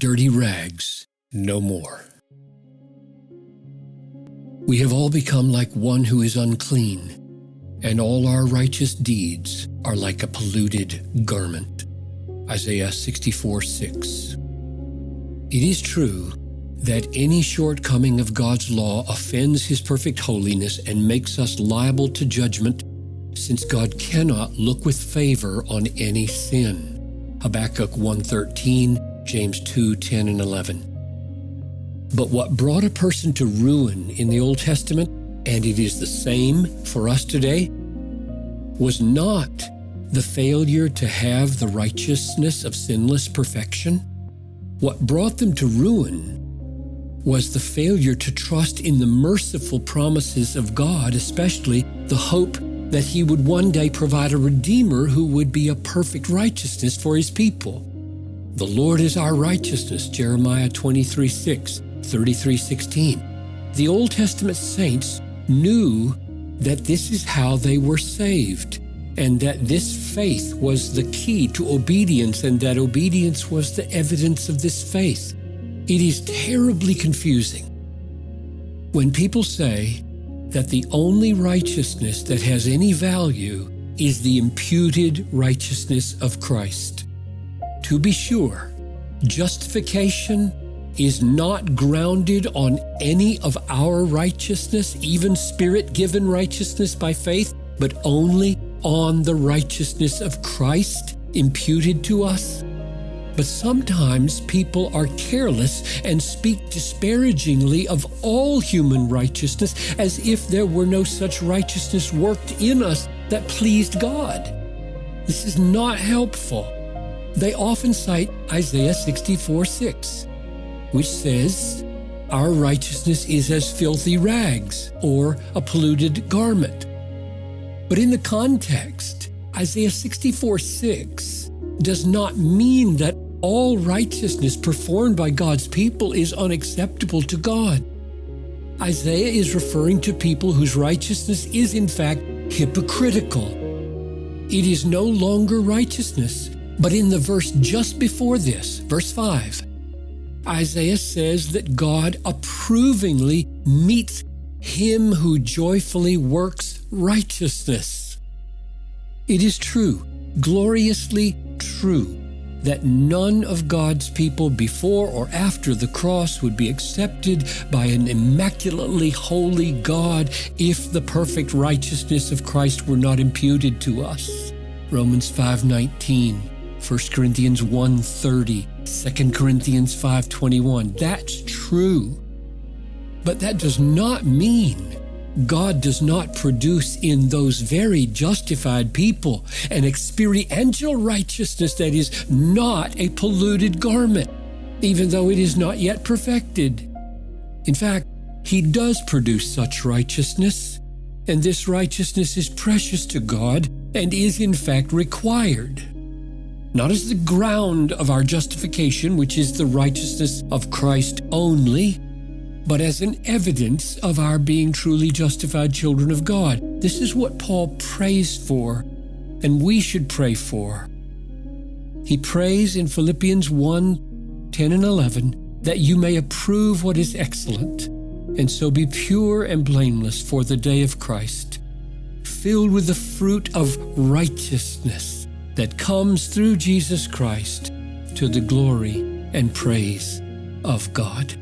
dirty rags no more. We have all become like one who is unclean, and all our righteous deeds are like a polluted garment. Isaiah 64:6. It is true that any shortcoming of God's law offends His perfect holiness and makes us liable to judgment, since God cannot look with favor on any sin. Habakkuk 1:13, James 2:10 and 11. But what brought a person to ruin in the Old Testament, and it is the same for us today, was not the failure to have the righteousness of sinless perfection. What brought them to ruin was the failure to trust in the merciful promises of God, especially the hope that He would one day provide a Redeemer who would be a perfect righteousness for His people. The Lord is our righteousness, Jeremiah 23:6, 33:16. The Old Testament saints knew that this is how they were saved, and that this faith was the key to obedience, and that obedience was the evidence of this faith. It is terribly confusing when people say that the only righteousness that has any value is the imputed righteousness of Christ. To be sure, justification is not grounded on any of our righteousness, even Spirit-given righteousness by faith, but only on the righteousness of Christ imputed to us. But sometimes people are careless and speak disparagingly of all human righteousness as if there were no such righteousness worked in us that pleased God. This is not helpful. They often cite Isaiah 64:6, which says, "Our righteousness is as filthy rags," or a polluted garment. But in the context, Isaiah 64:6 does not mean that all righteousness performed by God's people is unacceptable to God. Isaiah is referring to people whose righteousness is in fact hypocritical. It is no longer righteousness. But in the verse just before this, verse 5, Isaiah says that God approvingly meets him who joyfully works righteousness. It is true, gloriously true, that none of God's people before or after the cross would be accepted by an immaculately holy God if the perfect righteousness of Christ were not imputed to us. Romans 5:19, 1 Corinthians 1:30, 2 Corinthians 5:21. That's true. But that does not mean God does not produce in those very justified people an experiential righteousness that is not a polluted garment, even though it is not yet perfected. In fact, He does produce such righteousness, and this righteousness is precious to God and is in fact required, not as the ground of our justification, which is the righteousness of Christ only, but as an evidence of our being truly justified children of God. This is what Paul prays for, and we should pray for. He prays in Philippians 1:10 and 11, that you may approve what is excellent, and so be pure and blameless for the day of Christ, filled with the fruit of righteousness that comes through Jesus Christ to the glory and praise of God.